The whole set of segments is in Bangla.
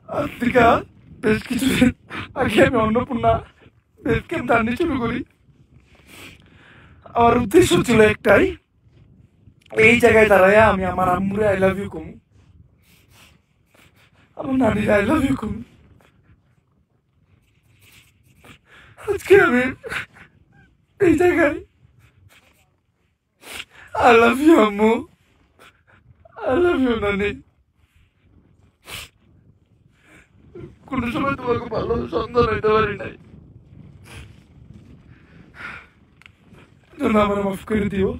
আজ থেকে বেশ কিছুদিন আগে আমি অন্নপূর্ণা বেস ক্যাম্প জার্নি শুরু করি। আমার উদ্দেশ্য ছিল একটাই, এই জায়গায় দাঁড়ায় আমি আমার আম্মুরে আই লাভ ইউ কমু, আমার নানির আই লাভ ইউ কমু। আজকে আমি এই জায়গায় আই লাভ ইউ আম্মু, আই লাভ ইউ নানি। কোনো সময় তোমাকে ভালো সন্তান হইতে পারি নাই, জন্য আমার মাফ করে দিও।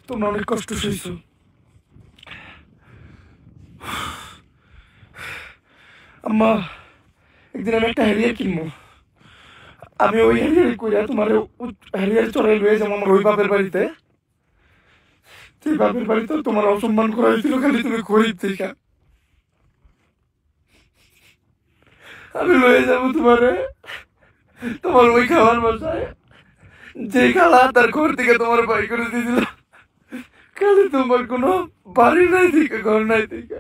তোমরা অনেক কষ্ট সইছ। আম্মা, একদিন আমি একটা হ্যারিয়ার কিনবো। আমি ওই হ্যারিয়ার কইরা তোমার হ্যারিয়ার চড়াই লয়ে যাবো আমার ওই বাপের বাড়িতে। সেই বাপের বাড়িতে তোমার অসম্মান করা হয়েছিল খালি তুমি গরিব দেখা। আমি লয়ে যাবো তোমারে তোমার ওই খাওয়ার বাসায়, যে খালা তার ঘর থেকে তোমার বাড়ি করে দিয়েছিল, খালি তোমার কোনো বাড়ি নাই দিকে, ঘর নাই দিকে।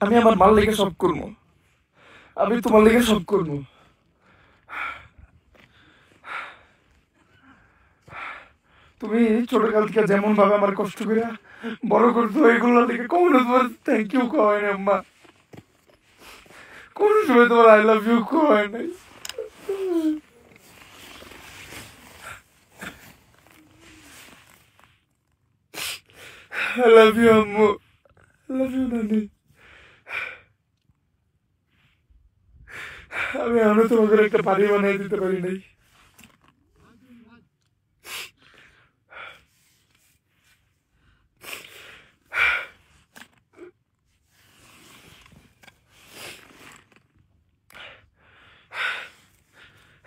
আমি আমার মাল লেগে সব করবো, আমি তোমার লেগে সব করবো। তুমি ছোটকাল থেকে যেমন ভাবে আমার কষ্ট করে বড় করতো, এগুলো লেগে কখনো তোমার থ্যাংক ইউ কয় না আম্মা, কোনো সময় তোমার আই লাভ ইউ কয় নাই। I love you, আম্মু। I love you, নানি। আমি এখনো তোমাকে একটা বাড়ি বানিয়ে দিতে পারি নাই।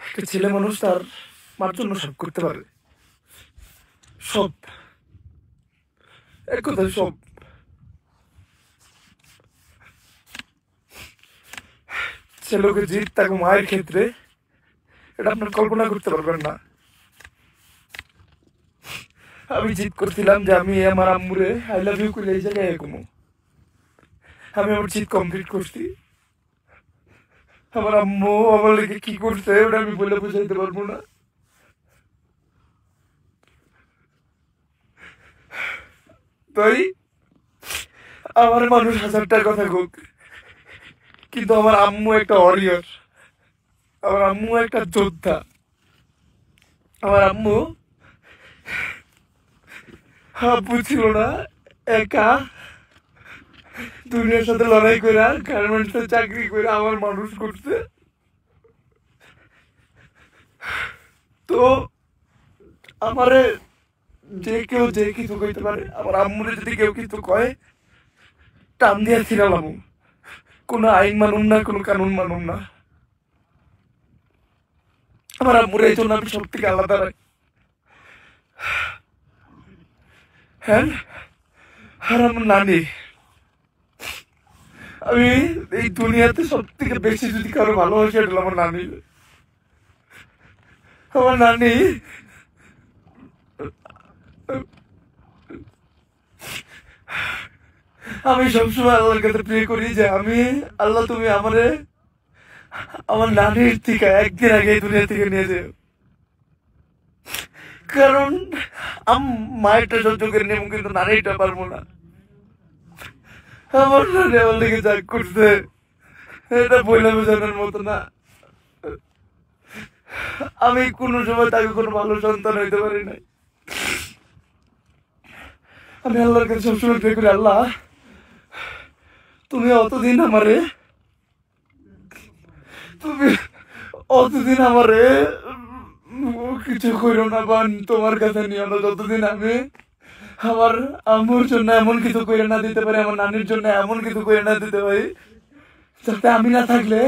একটা ছেলে মানুষ তার মার জন্য সব করতে পারে, সব, এক কথা সব। ছেলেকে জিত তাকে মায়ের ক্ষেত্রে, এটা আপনার কল্পনা করতে পারবেন না। আমি জিত করছিলাম যে আমি আমার আম্মুরে আই লাভ ইউ করে এই জায়গায় এগোমো। আমি আমার জিত কমপ্লিট করছি। আমার আম্মু আমার লেগে কি করছে ওটা আমি বলে বুঝাইতে পারবো না। তাই আমার মানুষ হাজারটার কথা হোক, কিন্তু আমার আম্মু একটা ওয়ারিয়র, আমার আম্মু একটা যোদ্ধা। আমার আম্মু আব্বু ছিল না, একা দুনিয়ার সাথে লড়াই করে গার্মেন্টসে চাকরি করে আমার মানুষ করছে। তো আমারে যে কেউ যে কিছু কইতে পারে, আমার আম্মুরে যদি কেউ কিছু কয় টান দিয়া ছিলাম, কোনো আইন মানুম না, কোনো কানুন মানুম না। আমার আম্মুরে এই জন্য আমি সব থেকে আলাদা রাখি। হ্যাঁ, আর আমার নানি, আমি এই দুনিয়াতে সব থেকে বেশি যদি কারো ভালোবাসি এটা আমার নানি। আমার নানি আমি সবসময় আল্লাহর কাছে প্রে করি যে আমি আল্লাহ তুমি আমারে আমার নানির থেকে একদিন আগে এই দুনিয়া থেকে নিয়ে যাও, কারণ মায়েরটা সহ্য করে নেব কিন্তু নানিটা পারবো না। আমার নানি আমার লেগে যা করছে এটা বইলে বোঝানোর মতো না। আমি কোনো সময় তাকে কোনো ভালো সন্তান হইতে পারি নাই। আমি আল্লাহর কাছে সবসময় প্রে করি, আল্লাহ তুমি অতদিন আমারে কিছু করো না, বা তোমার কাছে নিও না যতদিন আমি আমার আম্মুর জন্য এমন কিছু করে না দিতে পারি, আমার নানির জন্য এমন কিছু করে না দিতে পারি যাতে আমি না থাকলে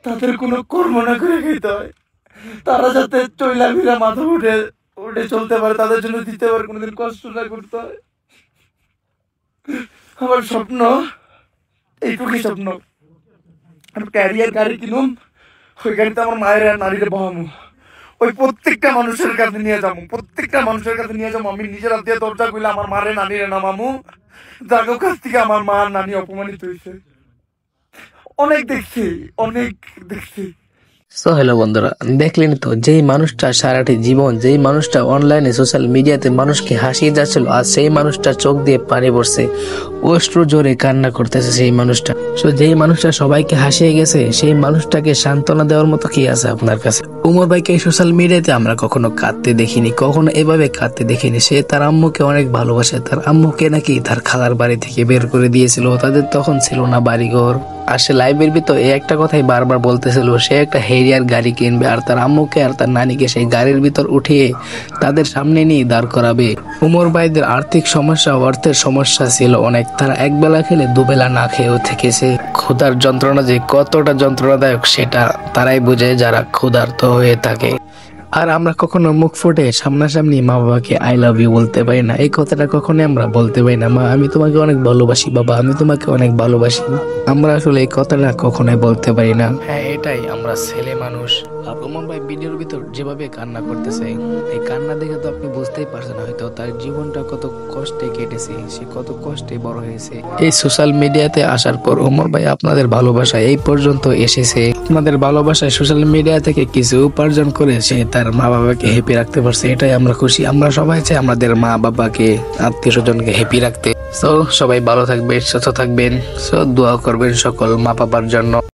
তাদের কোনো কর্ম না করে খাইতে হয়, তারা যাতে চইলা ফিরা মাথা উঠে উঠে চলতে পারে, তাদের জন্য দিতে পারে, কোনোদিন কষ্ট না করতে হয়। আমার স্বপ্ন এইটুকুই স্বপ্ন, ক্যারিয়ার গাড়ি কিনুম, ওই গাড়িতে আমার মায়ের আর নারীরে বহামু, ওই প্রত্যেকটা মানুষের কাছে নিয়ে যাবো, প্রত্যেকটা মানুষের কাছে নিয়ে যাবো। আমি নিজের হাত দিয়ে দরজা খুলে আমার মারে নানিরে নামামু, যার কাছ থেকে আমার মা নানি অপমানিত হয়েছে। অনেক দেখছি, অনেক দেখছি। সো হ্যালো বন্ধুরা, দেখলেন তো যেই মানুষটা সারাটি জীবন, যেই মানুষটা অনলাইনে সোশ্যাল মিডিয়াতে মানুষকে হাসিয়ে যাচ্ছিল, আজ সেই মানুষটা চোখ দিয়ে পানি পড়ছে, অশ্রু জোরে কান্না করতেছে সেই মানুষটা। সো যেই মানুষটা সবাইকে হাসিয়ে গেছে, সেই মানুষটাকে সান্ত্বনা দেওয়ার মতো কি আছে আপনার কাছে? উমর ভাইকে সোশ্যাল মিডিয়াতে আমরা কখনো কাঁদতে দেখিনি, কখনো এভাবে কাঁদতে দেখিনি। সে তার আম্মুকে অনেক ভালোবাসে, তার আম্মুকে নাকি তার খালার বাড়ি থেকে বের করে দিয়েছিল, তাদের তখন ছিল না বাড়িঘর। আর সে লাইভের ভিতর এই একটা কথাই বারবার বলতেছিল, সে একটা হেরিয়ার গাড়ি কিনবে আর তার আম্মুকে আর তার নানিকে সেই গাড়ির ভিতর উঠিয়ে তাদের সামনে নিয়ে দাঁড় করাবে। উমর ভাইদের আর্থিক সমস্যা, অর্থের সমস্যা ছিল অনেক, তারা একবেলা খেলে দুবেলা না খেয়েও থেকেছে। ক্ষুধার যন্ত্রণা যে কতটা যন্ত্রণাদায়ক সেটা তারাই বুঝে যারা ক্ষুধার্ত হয়ে থাকে। আর আমরা কখনো মুখ ফুটে সামনাসামনি মা বাবাকে আই লাভ ইউ বলতে পারি না, এই কথাটা কখনোই আমরা বলতে পারি না, মা আমি তোমাকে অনেক ভালোবাসি, বাবা আমি তোমাকে অনেক ভালোবাসি। আমরা আসলে এই কথাটা কখনোই বলতে পারি না। হ্যাঁ, এটাই আমরা ছেলে মানুষ। আর উমর ভাই ভিডিওর ভিতর যেভাবে কান্না করতেছে, এই কান্না দেখে তো আপনি বুঝতেই পারছেন হয়তো তার জীবনটা কত কষ্টে কেটেছে, সে কত কষ্টে বড় হয়েছে। এই সোশ্যাল মিডিয়াতে আসার পর উমর ভাই আপনাদের ভালোবাসা এই পর্যন্ত এসেছে, আপনাদের ভালোবাসায় সোশ্যাল মিডিয়া থেকে কিছু উপার্জন করে সে তার মা বাবাকে হ্যাপি রাখতে পারছে, এটাই আমরা খুশি। আমরা সবাই চাই আমাদের মা বাবাকে, আত্মীয় স্বজনকে হ্যাপি রাখতে। সো সবাই ভালো থাকবেন, সুস্থ থাকবেন, সো দোয়া করবেন সকল মা বাবার জন্য।